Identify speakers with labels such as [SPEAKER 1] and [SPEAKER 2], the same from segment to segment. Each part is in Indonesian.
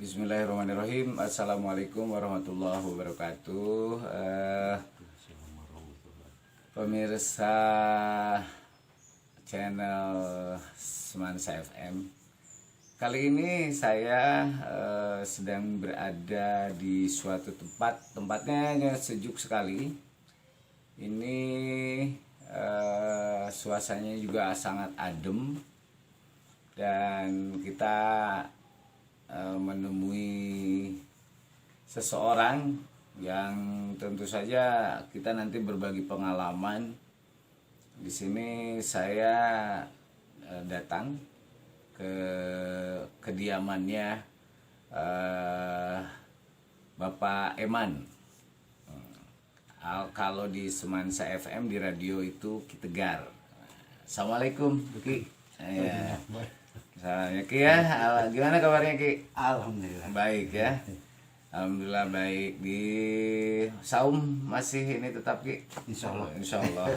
[SPEAKER 1] Bismillahirrahmanirrahim. Assalamualaikum warahmatullahi wabarakatuh. Pemirsa channel Semansa FM. Kali ini saya sedang berada di suatu tempat. Tempatnya sejuk sekali. Ini suasananya juga sangat adem. Dan kita menemui seseorang yang tentu saja kita nanti berbagi pengalaman. Di sini saya datang ke kediamannya Bapak Eman. Kalau di Semansa FM di radio itu Ki Tegar. Assalamualaikum Ki. Ya. Misalnya Ki ya, gimana kabarnya Ki?
[SPEAKER 2] Alhamdulillah.
[SPEAKER 1] Baik ya. Alhamdulillah baik. Di saum masih ini tetap Ki?
[SPEAKER 2] Insya Allah.
[SPEAKER 1] Insya Allah.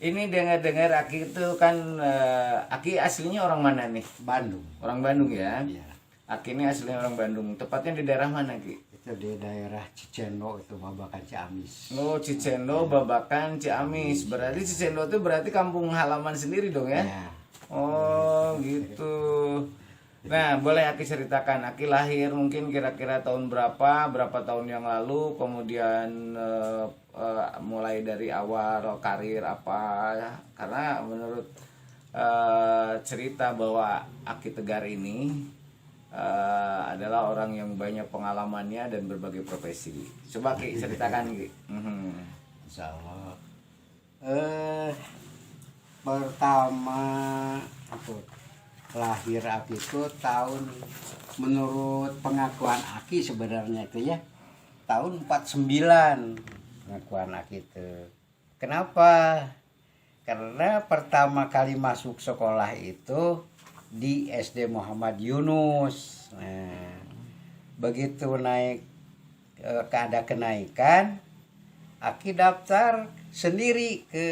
[SPEAKER 1] Ini dengar-dengar Aki itu kan, Aki aslinya orang mana nih?
[SPEAKER 2] Bandung.
[SPEAKER 1] Orang Bandung ya?
[SPEAKER 2] Iya.
[SPEAKER 1] Aki ini aslinya orang Bandung. Tepatnya di daerah mana Ki?
[SPEAKER 2] Itu di daerah Cicendo, itu Babakan Ciamis.
[SPEAKER 1] Oh, Cicendo, Babakan, Ciamis. Berarti Cicendo itu berarti kampung halaman sendiri dong ya?
[SPEAKER 2] Ya.
[SPEAKER 1] Oh gitu. Nah boleh Aki ceritakan, Aki lahir mungkin kira-kira tahun berapa tahun yang lalu, kemudian mulai dari awal karir apa, karena menurut cerita bahwa Aki Tegar ini adalah orang yang banyak pengalamannya dan berbagai profesi. Coba Ki ceritakan Ki.
[SPEAKER 2] Insya Allah. Pertama aku lahir Aki itu tahun, menurut pengakuan Aki sebenarnya itu ya tahun 49 pengakuan Aki itu. Kenapa? Karena pertama kali masuk sekolah itu di SD Muhammad Yunus. Nah, begitu naik ada kenaikan, Aki daftar sendiri ke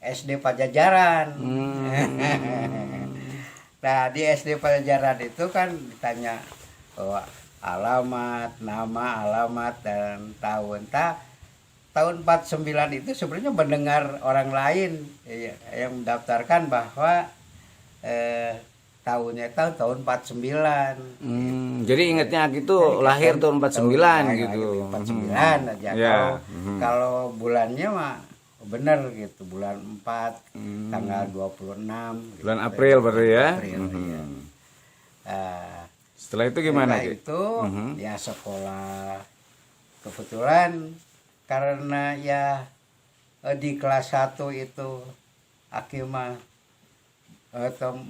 [SPEAKER 2] SD Pajajaran. Nah di SD Pajajaran itu kan ditanya alamat, nama, alamat dan tahun. Tahun 49 itu sebenarnya mendengar orang lain yang mendaftarkan bahwa tahunnya tahun 49.
[SPEAKER 1] Jadi ingatnya gitu lahir tahun 49 gitu.
[SPEAKER 2] 49 aja.
[SPEAKER 1] Ya.
[SPEAKER 2] Kalau bulannya mah bener gitu, bulan 4 tanggal 26 gitu.
[SPEAKER 1] Bulan April berarti ya.
[SPEAKER 2] April, ya.
[SPEAKER 1] Setelah itu gimana Ki?
[SPEAKER 2] Itu ya sekolah, kebetulan karena ya di kelas 1 itu Aki mah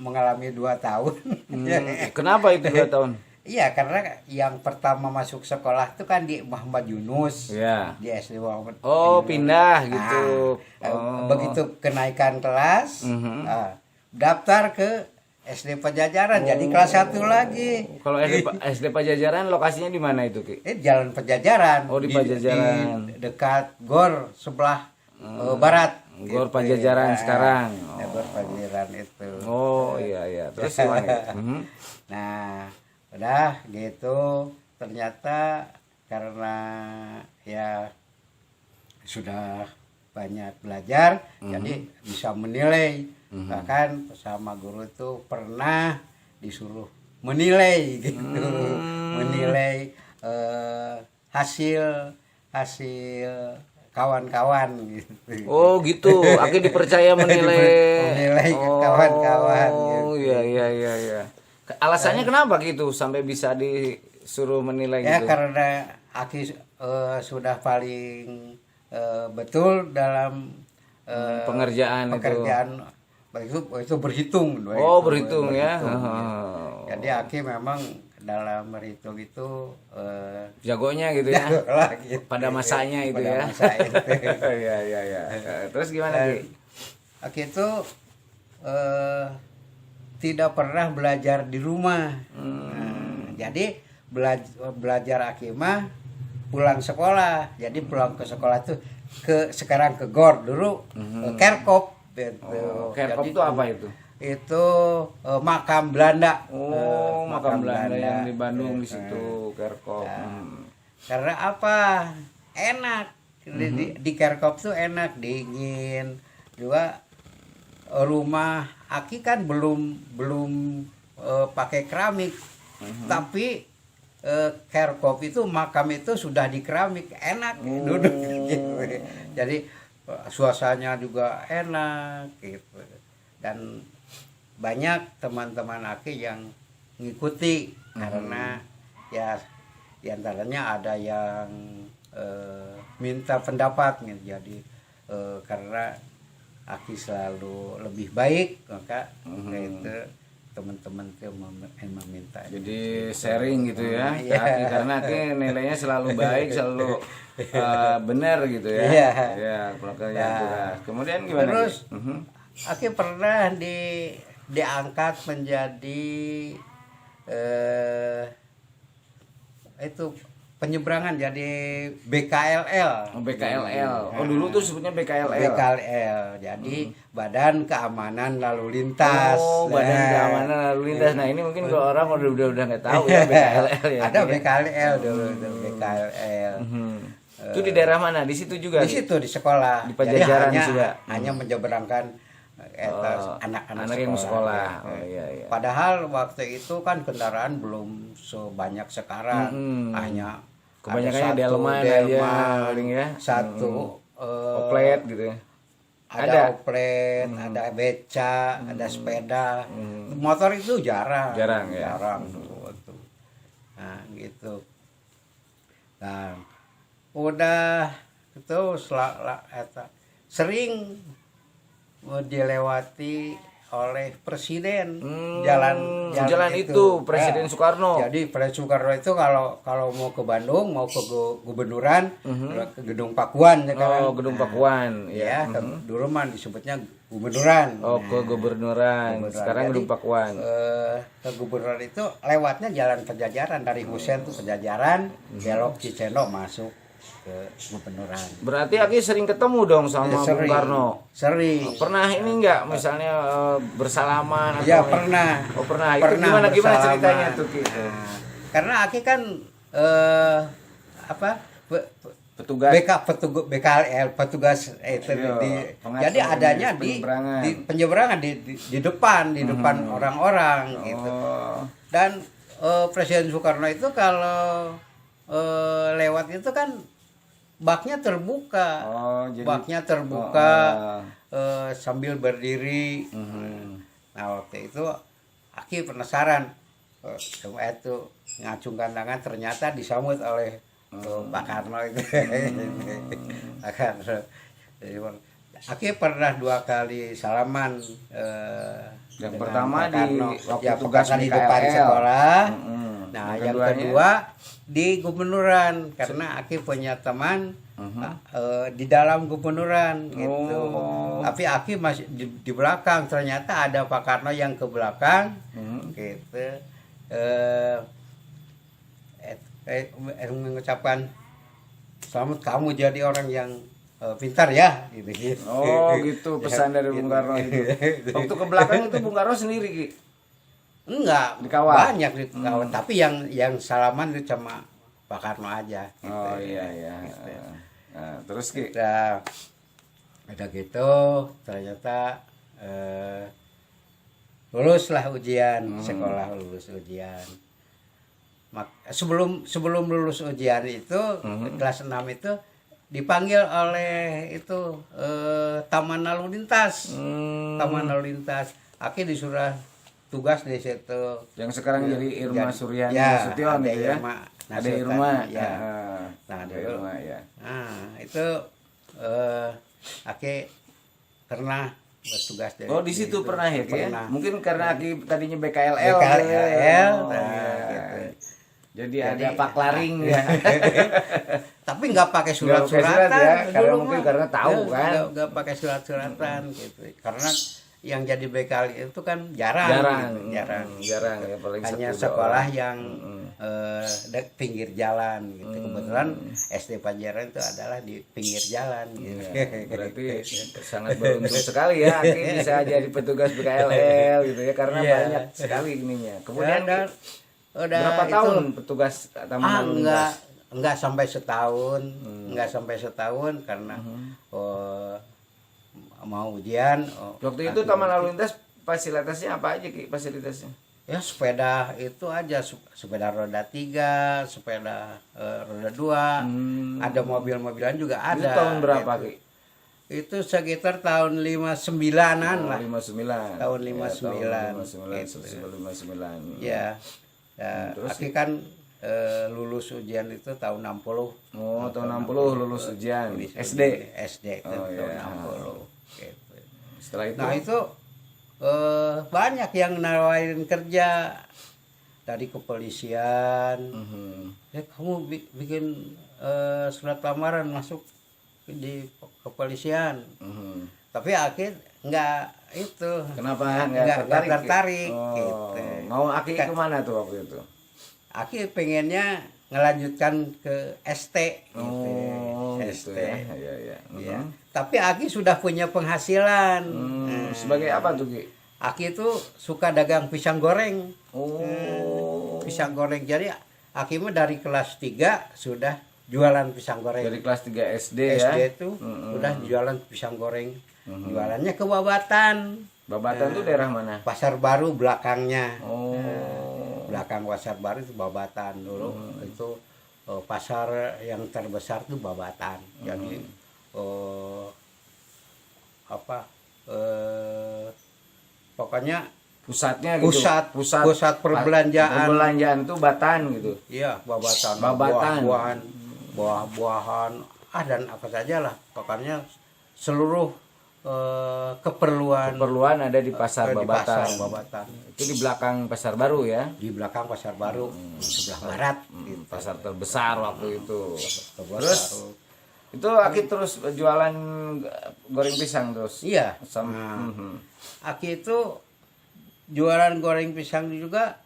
[SPEAKER 2] mengalami 2 tahun.
[SPEAKER 1] Kenapa itu 2 tahun?
[SPEAKER 2] Iya, karena yang pertama masuk sekolah itu kan di Muhammad Yunus,
[SPEAKER 1] ya.
[SPEAKER 2] Di SD Muhammad.
[SPEAKER 1] Oh, pindah gitu.
[SPEAKER 2] Begitu kenaikan kelas, daftar ke SD Pajajaran, jadi kelas 1 lagi.
[SPEAKER 1] Kalau SD Pajajaran lokasinya di mana itu Ki?
[SPEAKER 2] Jalan Pajajaran.
[SPEAKER 1] Oh, di Pajajaran.
[SPEAKER 2] Di dekat Gor sebelah barat.
[SPEAKER 1] Gor
[SPEAKER 2] gitu,
[SPEAKER 1] Pajajaran sekarang.
[SPEAKER 2] Gor Pajajaran itu.
[SPEAKER 1] Oh iya. Terus gimana?
[SPEAKER 2] Nah, udah gitu, ternyata karena ya sudah banyak belajar, jadi bisa menilai. Bahkan sama guru itu pernah disuruh menilai gitu, menilai hasil kawan-kawan gitu.
[SPEAKER 1] Oh gitu, Aki dipercaya menilai
[SPEAKER 2] kawan-kawan
[SPEAKER 1] gitu. Iya. Alasannya kenapa gitu sampai bisa disuruh menilai
[SPEAKER 2] ya,
[SPEAKER 1] gitu?
[SPEAKER 2] karena Aki sudah paling betul dalam
[SPEAKER 1] pengerjaan
[SPEAKER 2] itu berhitung.
[SPEAKER 1] Berhitung ya.
[SPEAKER 2] Jadi Aki memang dalam berhitung itu
[SPEAKER 1] jagonya gitu ya.
[SPEAKER 2] Gitu.
[SPEAKER 1] Pada masanya itu ya.
[SPEAKER 2] Masa itu.
[SPEAKER 1] Iya. Terus gimana Ki?
[SPEAKER 2] Aki itu tidak pernah belajar di rumah. Jadi belajar Aki mah pulang sekolah. Jadi pulang ke sekolah tuh sekarang ke GOR dulu, Kerkop gitu.
[SPEAKER 1] Kerkop itu apa itu?
[SPEAKER 2] itu makam Belanda.
[SPEAKER 1] Oh, makam Belanda yang di Bandung di situ, Kerkop.
[SPEAKER 2] Karena apa? Enak. Di Kerkop tuh enak, dingin. Juga rumah Aki kan belum pakai keramik. Tapi Kerkop itu makam itu sudah di keramik, enak duduk gitu. Jadi suasananya juga enak gitu. Dan banyak teman-teman Aki yang ngikuti karena ya diantaranya ada yang minta pendapat gitu. Jadi karena Aki selalu lebih baik, maka itu teman-teman tuh meminta.
[SPEAKER 1] Jadi sharing gitu ya,
[SPEAKER 2] Iya.
[SPEAKER 1] Aki, karena Aki nilainya selalu baik, selalu benar gitu ya.
[SPEAKER 2] Iya.
[SPEAKER 1] Ya, keluarganya
[SPEAKER 2] Ya.
[SPEAKER 1] jelas. Kemudian gimana?
[SPEAKER 2] Terus
[SPEAKER 1] Ki?
[SPEAKER 2] Aki pernah diangkat menjadi itu penyeberangan, jadi BKLL.
[SPEAKER 1] Oh, BKLL. Oh, dulu tuh sebutnya BKLL.
[SPEAKER 2] BKLL, jadi Badan Keamanan Lalu Lintas.
[SPEAKER 1] Oh, Badan
[SPEAKER 2] Nah,
[SPEAKER 1] Keamanan Lalu Lintas. Nah, ini mungkin kalau orang udah nggak tahu ya BKLL ya.
[SPEAKER 2] ada
[SPEAKER 1] Ki, ya.
[SPEAKER 2] BKLL dulu, tuh, BKLL.
[SPEAKER 1] Itu di daerah mana? Di situ juga.
[SPEAKER 2] Di
[SPEAKER 1] Ki?
[SPEAKER 2] situ di sekolah.
[SPEAKER 1] Di Pajajaran
[SPEAKER 2] Jadi
[SPEAKER 1] juga.
[SPEAKER 2] hanya menyeberangkan anak-anak
[SPEAKER 1] anak yang sekolah.
[SPEAKER 2] gitu.
[SPEAKER 1] Oh, iya, iya.
[SPEAKER 2] Padahal waktu itu kan kendaraan belum sebanyak sekarang. Hanya
[SPEAKER 1] Kebanyakannya
[SPEAKER 2] ada satu
[SPEAKER 1] delman aja, paling ya.
[SPEAKER 2] Satu
[SPEAKER 1] Oplet gitu ya.
[SPEAKER 2] ada oplet, ada beca, ada sepeda. Motor itu jarang.
[SPEAKER 1] Jarang, ya.
[SPEAKER 2] Jarang tuh. Nah, gitu. Nah, udah itu sering dilewati oleh presiden
[SPEAKER 1] jalan itu Presiden Soekarno.
[SPEAKER 2] Jadi Presiden Soekarno itu kalau mau ke Bandung, mau ke gubernuran, ke Gedung Pakuan ya kan.
[SPEAKER 1] Oh, Gedung Pakuan.
[SPEAKER 2] Ya,
[SPEAKER 1] Ya.
[SPEAKER 2] dulu mah disebutnya gubernuran.
[SPEAKER 1] Oh, ke gubernuran. Sekarang
[SPEAKER 2] Jadi,
[SPEAKER 1] Gedung Pakuan.
[SPEAKER 2] ke gubernuran itu lewatnya jalan Pejajaran, dari Husein tuh Pejajaran, belok Cicendo masuk ke gubernuran.
[SPEAKER 1] Berarti Aki sering ketemu dong sama Bung Karno.
[SPEAKER 2] Sering.
[SPEAKER 1] Pernah ini enggak misalnya bersalaman atau
[SPEAKER 2] Ya pernah.
[SPEAKER 1] Oh, pernah. Itu gimana
[SPEAKER 2] bersalaman.
[SPEAKER 1] ceritanya tuh Ki?
[SPEAKER 2] Nah, karena Aki kan
[SPEAKER 1] Petugas
[SPEAKER 2] BKLL petugas itu
[SPEAKER 1] Iya,
[SPEAKER 2] jadi adanya di penyeberangan di depan orang-orang gitu. Dan Presiden Soekarno itu kalau lewat itu kan baknya terbuka.
[SPEAKER 1] jadi
[SPEAKER 2] Baknya terbuka sambil berdiri. Nah, waktu itu Aki penasaran. Itu ngacungkan tangan, ternyata disambut oleh Pak Karno itu. Pak Karno. Aki pernah 2 kali salaman.
[SPEAKER 1] Yang pertama
[SPEAKER 2] di
[SPEAKER 1] waktu
[SPEAKER 2] ya,
[SPEAKER 1] tugas
[SPEAKER 2] di
[SPEAKER 1] BKLL.
[SPEAKER 2] depan sekolah. Nah,
[SPEAKER 1] Yang
[SPEAKER 2] yang
[SPEAKER 1] keduanya?
[SPEAKER 2] kedua di gubernuran, karena Aki punya teman di dalam gubernuran gitu. Tapi Aki masih di belakang, ternyata ada Pak Karno yang ke belakang gitu. Mengucapkan selamat kamu jadi orang yang pintar ya gitu.
[SPEAKER 1] Oh, gitu pesan dari Bung Karno itu. Waktu ke belakang itu Bung Karno sendiri Ki?
[SPEAKER 2] Enggak,
[SPEAKER 1] Dikawal?
[SPEAKER 2] banyak dikawal. Tapi yang salaman itu cuma Pak Karno aja gitu.
[SPEAKER 1] Oh iya. Nah, terus Ki?
[SPEAKER 2] Udah gitu ternyata luluslah ujian sekolah, lulus ujian. Sebelum lulus ujian itu kelas 6 itu dipanggil oleh itu Taman Lalu Lintas. Taman Lalu Lintas. Aki disuruh tugas di situ.
[SPEAKER 1] Yang sekarang jadi Irma Suryani
[SPEAKER 2] ya,
[SPEAKER 1] Nasution gitu ya. Ada Irma.
[SPEAKER 2] Ya.
[SPEAKER 1] Nah, ada
[SPEAKER 2] dulu.
[SPEAKER 1] Irma ya.
[SPEAKER 2] Nah, itu Aki pernah bertugas dari
[SPEAKER 1] Oh, di situ pernah ya, Ki?
[SPEAKER 2] Pernah.
[SPEAKER 1] Mungkin karena Aki tadinya BKLL.
[SPEAKER 2] BKLL,
[SPEAKER 1] Oh,
[SPEAKER 2] nah,
[SPEAKER 1] iya.
[SPEAKER 2] gitu.
[SPEAKER 1] Jadi ada Pak Laring ya.
[SPEAKER 2] Tapi nggak pakai
[SPEAKER 1] Nggak pakai surat
[SPEAKER 2] surat-suratan
[SPEAKER 1] ya, karena
[SPEAKER 2] dulu
[SPEAKER 1] mungkin
[SPEAKER 2] mah.
[SPEAKER 1] karena tahu kan.
[SPEAKER 2] Nggak pakai surat-suratan gitu. Karena yang jadi bekal itu kan jarang
[SPEAKER 1] jarang ya, paling
[SPEAKER 2] hanya
[SPEAKER 1] satu
[SPEAKER 2] sekolah
[SPEAKER 1] dua orang.
[SPEAKER 2] yang pinggir jalan gitu. Kebetulan SD Pajajaran itu adalah di pinggir jalan gitu.
[SPEAKER 1] Iya, berarti sangat beruntung sekali ya Aki bisa jadi petugas BKLL gitu ya, karena
[SPEAKER 2] Iya.
[SPEAKER 1] banyak sekali ininya. Kemudian
[SPEAKER 2] Ya, udah
[SPEAKER 1] berapa
[SPEAKER 2] itu,
[SPEAKER 1] tahun petugas taman lalu lintas?
[SPEAKER 2] enggak sampai setahun, enggak sampai setahun karena mau ujian.
[SPEAKER 1] Waktu itu taman lalu lintas fasilitasnya apa aja Ki, fasilitasnya?
[SPEAKER 2] Ya sepeda itu aja, sepeda roda 3, sepeda roda 2, ada mobil-mobilan juga ada.
[SPEAKER 1] Itu tahun berapa
[SPEAKER 2] gitu.
[SPEAKER 1] Ki?
[SPEAKER 2] Itu sekitar tahun 59-an lah.
[SPEAKER 1] 59.
[SPEAKER 2] Tahun
[SPEAKER 1] Ya,
[SPEAKER 2] 59.
[SPEAKER 1] tahun 59.
[SPEAKER 2] Ya.
[SPEAKER 1] Terus?
[SPEAKER 2] Aki kan lulus ujian itu tahun 60.
[SPEAKER 1] Oh, tahun 60 lulus ujian. SD.
[SPEAKER 2] SD itu
[SPEAKER 1] Oh,
[SPEAKER 2] tahun
[SPEAKER 1] iya.
[SPEAKER 2] 60. Gitu.
[SPEAKER 1] Setelah itu,
[SPEAKER 2] Nah itu banyak yang nawarin kerja dari kepolisian. Ya kamu bikin surat lamaran masuk di kepolisian. Tapi akhir nggak itu.
[SPEAKER 1] kenapa
[SPEAKER 2] nggak
[SPEAKER 1] nggak
[SPEAKER 2] tertarik
[SPEAKER 1] Oh,
[SPEAKER 2] gitu.
[SPEAKER 1] mau Aki kemana tuh waktu itu?
[SPEAKER 2] Aki pengennya ngelanjutkan ke ST gitu.
[SPEAKER 1] Oh,
[SPEAKER 2] ST.
[SPEAKER 1] gitu ya. Iya, iya.
[SPEAKER 2] Ya. Tapi Aki sudah punya penghasilan.
[SPEAKER 1] Sebagai apa tuh Ki?
[SPEAKER 2] Aki itu suka dagang pisang goreng.
[SPEAKER 1] Oh.
[SPEAKER 2] Pisang goreng. Jadi Aki mah dari kelas 3 sudah jualan pisang goreng.
[SPEAKER 1] Dari kelas 3 SD ya.
[SPEAKER 2] SD itu udah jualan pisang goreng. Jualannya ke Babatan.
[SPEAKER 1] Babatan tuh daerah mana?
[SPEAKER 2] Pasar Baru belakangnya.
[SPEAKER 1] Oh.
[SPEAKER 2] Belakang Pasar Baru itu Babatan dulu. Itu pasar yang terbesar tuh Babatan. Jadi pokoknya
[SPEAKER 1] Pusatnya gitu.
[SPEAKER 2] pusat perbelanjaan.
[SPEAKER 1] Perbelanjaan tuh Batan gitu.
[SPEAKER 2] Iya, Babatan.
[SPEAKER 1] Babatan.
[SPEAKER 2] Buah-buahan, dan apa saja lah. Pokoknya seluruh keperluan
[SPEAKER 1] Ada di pasar
[SPEAKER 2] di
[SPEAKER 1] Babatan.
[SPEAKER 2] Pasar Babatan.
[SPEAKER 1] Itu di belakang Pasar Baru ya.
[SPEAKER 2] Di belakang Pasar Baru, sebelah barat. Gitu.
[SPEAKER 1] Pasar terbesar waktu itu.
[SPEAKER 2] Sebelah
[SPEAKER 1] Terus
[SPEAKER 2] baru.
[SPEAKER 1] itu Aki terus jualan goreng pisang terus.
[SPEAKER 2] Iya. Aki itu jualan goreng pisang juga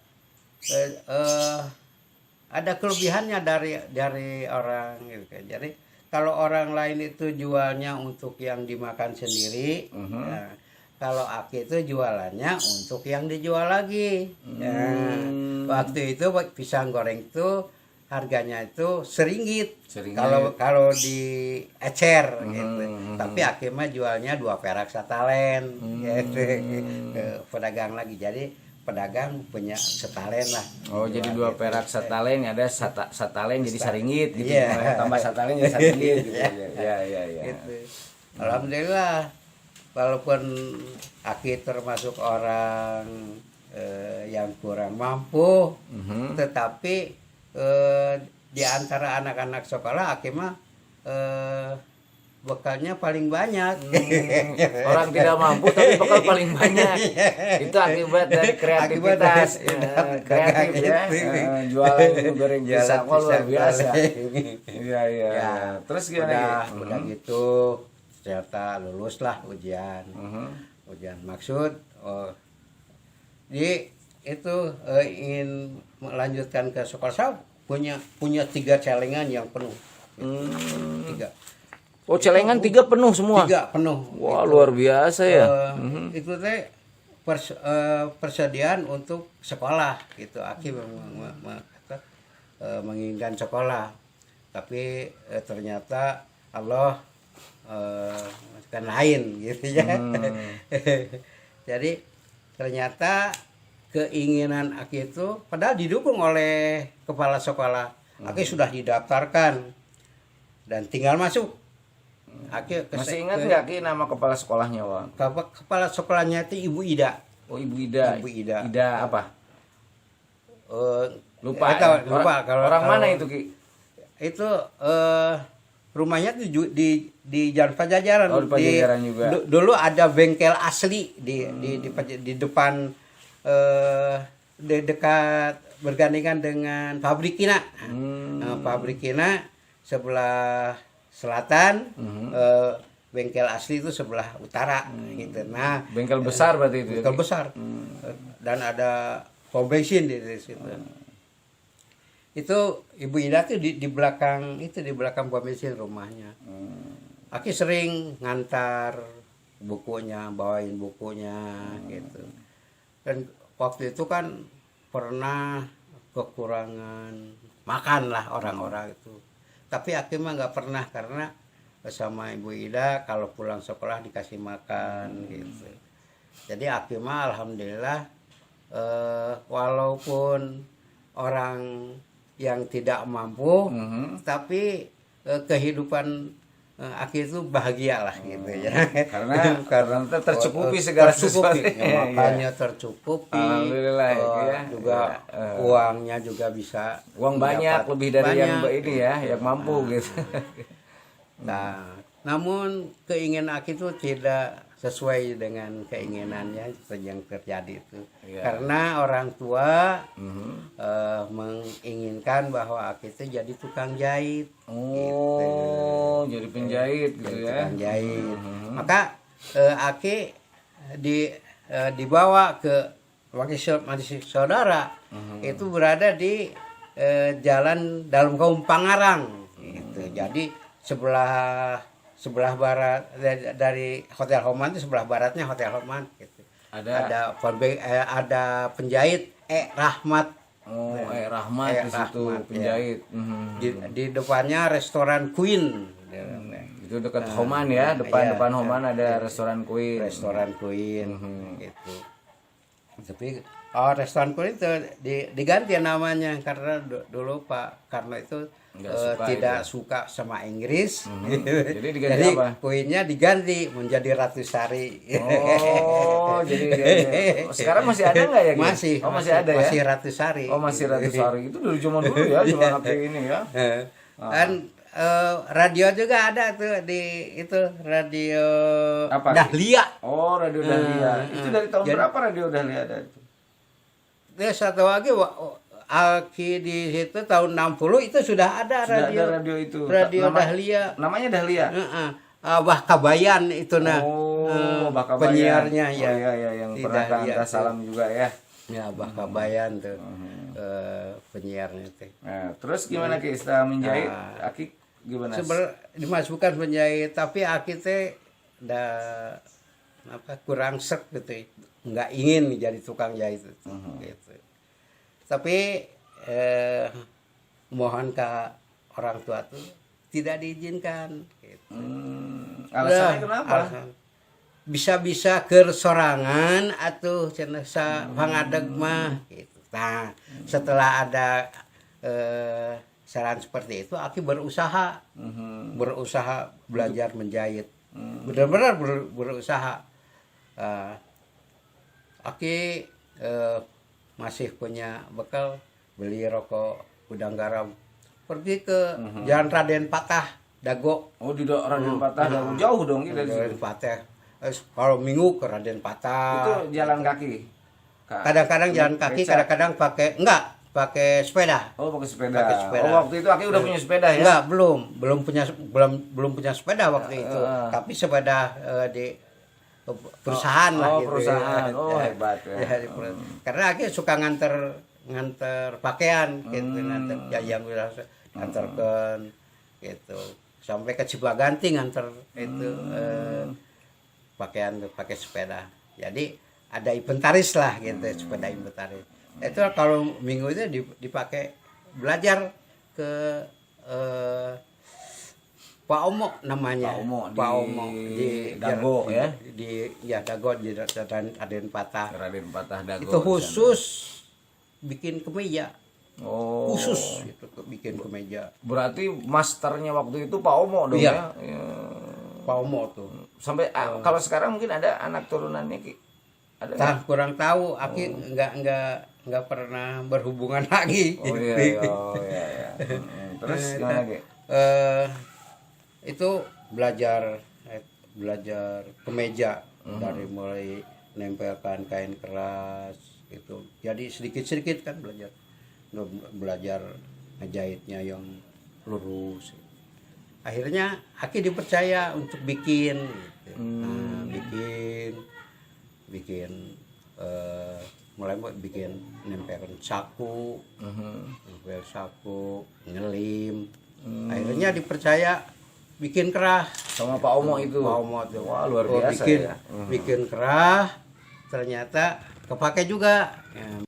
[SPEAKER 2] ada kelebihannya dari orang gitu kan. Jadi kalau orang lain itu jualnya untuk yang dimakan sendiri, ya, kalau Aki itu jualannya untuk yang dijual lagi. Ya, waktu itu pisang goreng itu harganya itu seringgit. Kalau di ecer gitu. Tapi Aki mah jualnya 2 perak satalen gitu. Pedagang lagi. Jadi pedagang punya setalen lah.
[SPEAKER 1] Oh, jadi 2 perak satalen, ada satalen jadi saringgit gitu.
[SPEAKER 2] Iya.
[SPEAKER 1] Tambah satalen jadi saringgit gitu. Iya.
[SPEAKER 2] Gitu. Alhamdulillah, walaupun Aki termasuk orang yang kurang mampu, tetapi di antara anak-anak sekolah Aki mah bekalnya paling banyak.
[SPEAKER 1] Orang tidak mampu tapi bekal paling banyak. Itu akibat dari kreativitas. Kreatif ya. Jualan goreng pisang luar biasa. Iya.
[SPEAKER 2] Ya,
[SPEAKER 1] Terus gimana?
[SPEAKER 2] udah gitu ternyata lulus lah ujian. Ujian maksud di itu ingin melanjutkan ke sekolah. Saya punya 3 celengan yang penuh. 3.
[SPEAKER 1] Oh, celengan 3 penuh semua.
[SPEAKER 2] 3 penuh.
[SPEAKER 1] Wah, luar biasa ya.
[SPEAKER 2] Itu teh persediaan untuk sekolah gitu. Aki menginginkan sekolah, tapi ternyata Allah kan lain gitu ya. Jadi ternyata keinginan Aki itu padahal didukung oleh kepala sekolah. Aki sudah didaftarkan dan tinggal masuk. Aki
[SPEAKER 1] Masih ingat nggak Ki nama kepala sekolahnya, Wang?
[SPEAKER 2] Kepala sekolahnya itu Ibu Ida.
[SPEAKER 1] Oh, Ibu Ida.
[SPEAKER 2] Ibu Ida.
[SPEAKER 1] Ida apa? Lupa.
[SPEAKER 2] Lupa kalau
[SPEAKER 1] orang mana itu Ki?
[SPEAKER 2] Itu rumahnya tuh di Jalan Pajajaran.
[SPEAKER 1] Oh, di Pajajaran juga.
[SPEAKER 2] Dulu ada bengkel asli di depan dekat bergandengan dengan pabrik Kina. Pabrik Kina sebelah selatan, bengkel asli itu sebelah utara gitu. Nah,
[SPEAKER 1] Bengkel besar berarti itu.
[SPEAKER 2] bengkel besar. Dan ada pom bensin di situ. Itu Ibu Ida tuh di belakang itu, di belakang pom bensin rumahnya. Aki sering ngantar bukunya, bawain bukunya gitu. Dan waktu itu kan pernah kekurangan makan lah orang-orang itu. Tapi Aki mah nggak pernah, karena sama Ibu Ida kalau pulang sekolah dikasih makan gitu. Jadi Aki mah alhamdulillah walaupun orang yang tidak mampu, tapi kehidupan Aki itu bahagia lah gitu ya.
[SPEAKER 1] Karena tercukupi segala sesuatu.
[SPEAKER 2] Makannya tercukupi.
[SPEAKER 1] Alhamdulillah ya.
[SPEAKER 2] Juga uangnya juga bisa.
[SPEAKER 1] Uang banyak, lebih dari yang ini ya, yang mampu gitu.
[SPEAKER 2] Nah, namun keinginan Aki itu tidak sesuai dengan keinginannya yang terjadi itu. Karena orang tua menginginkan bahwa Aki itu jadi tukang jahit.
[SPEAKER 1] Oh, jadi penjahit gitu ya.
[SPEAKER 2] Tukang jahit. Maka Aki dibawa ke Majelis Saudara, itu berada di Jalan Dalam Kaum Pangarang gitu. Jadi sebelah barat dari Hotel Homan itu, sebelah baratnya Hotel Homan gitu. Ada penjahit Rahmat.
[SPEAKER 1] Oh, Rahmat di situ penjahit.
[SPEAKER 2] Ya. Di depannya restoran Queen.
[SPEAKER 1] Itu dekat Homan ya, depan Homan ada restoran Queen.
[SPEAKER 2] Restoran Queen gitu. Tapi restoran Queen itu diganti namanya karena dulu Pak Karno itu tidak suka sama Inggris.
[SPEAKER 1] Jadi diganti apa?
[SPEAKER 2] Kuenya diganti menjadi Ratu Sari.
[SPEAKER 1] Oh, jadi sekarang masih ada nggak ya?
[SPEAKER 2] Masih.
[SPEAKER 1] Oh, masih ada ya?
[SPEAKER 2] Masih Ratu Sari.
[SPEAKER 1] Oh, masih Ratu Sari. Itu dari zaman dulu ya, zaman ini ya.
[SPEAKER 2] Dan radio juga ada tuh di itu radio
[SPEAKER 1] apa?
[SPEAKER 2] Dahlia.
[SPEAKER 1] Oh, radio Dahlia. Itu dari tahun berapa radio Dahlia ada itu?
[SPEAKER 2] Dia satu lagi Aki di situ tahun 60 itu sudah ada radio.
[SPEAKER 1] Ada radio itu.
[SPEAKER 2] Radio Dahlia.
[SPEAKER 1] Namanya Dahlia.
[SPEAKER 2] Bah Kabayan itu nah.
[SPEAKER 1] Oh, Bah Kabayan.
[SPEAKER 2] Penyiarnya ya.
[SPEAKER 1] Oh, iya yang pernah hantar salam juga ya.
[SPEAKER 2] Ya, Bah Kabayan tuh. Penyiarnya tuh.
[SPEAKER 1] Nah, terus gimana Ki setelah menjahit? Aki gimana?
[SPEAKER 2] Dimasukkan penjahit, tapi Aki teh kurang sek gitu. Nggak ingin jadi tukang jahit gitu. Tapi mohon ke orang tua tuh tidak diizinkan gitu.
[SPEAKER 1] Alasannya kenapa?
[SPEAKER 2] Bisa-bisa kersorangan atau cenah pangadeg mah gitu. Nah, setelah ada saran seperti itu, Aki berusaha belajar menjahit. Benar-benar berusaha. Aki masih punya bekal, beli rokok udang garam, pergi ke Jalan Raden Patah Dago.
[SPEAKER 1] Oh, di Raden Patah Dago, jauh dong gitu.
[SPEAKER 2] Raden Patah. Kalau minggu ke Raden Patah.
[SPEAKER 1] Itu jalan kaki.
[SPEAKER 2] Kadang-kadang jalan kaki, kadang-kadang pakai sepeda.
[SPEAKER 1] Oh, pakai sepeda. Oh, waktu itu Aki udah punya sepeda ya?
[SPEAKER 2] Enggak, belum punya sepeda waktu itu. Tapi sepeda di perusahaan lah gitu.
[SPEAKER 1] Perusahaan. Oh, hebat ya.
[SPEAKER 2] Karena Aki suka nganter pakaian gitu, nganter yang nganterkan gitu. Sampai ke Cibaganti nganter itu pakaian pakai sepeda. Jadi ada inventaris lah gitu, sepeda inventaris. Itu kalau minggu itu dipakai belajar ke Pak Omo namanya.
[SPEAKER 1] Pak Omo di Dago ya.
[SPEAKER 2] Di Dago di Raden Patah.
[SPEAKER 1] Raden Patah Dago.
[SPEAKER 2] Itu khusus bikin kemeja.
[SPEAKER 1] Oh.
[SPEAKER 2] Khusus itu bikin kemeja.
[SPEAKER 1] Berarti masternya waktu itu Pak Omo dong ya?
[SPEAKER 2] Pak Omo tuh.
[SPEAKER 1] Sampai kalau sekarang mungkin ada anak turunannya Ki. Ada
[SPEAKER 2] kurang tahu, Aki nggak pernah berhubungan lagi.
[SPEAKER 1] Oh iya. Terus gimana Ki?
[SPEAKER 2] Itu belajar kemeja dari mulai nempelkan kain keras itu. Jadi sedikit-sedikit kan belajar ngejahitnya yang lurus. akhirnya Aki dipercaya untuk bikin gitu. Nah, bikin mulai bikin nempel saku, ngelim. Akhirnya dipercaya bikin kerah
[SPEAKER 1] sama Pak Omo itu.
[SPEAKER 2] Pak Omo tuh.
[SPEAKER 1] Wah, luar biasa
[SPEAKER 2] bikin,
[SPEAKER 1] ya.
[SPEAKER 2] bikin kerah, ternyata kepake juga. Ya,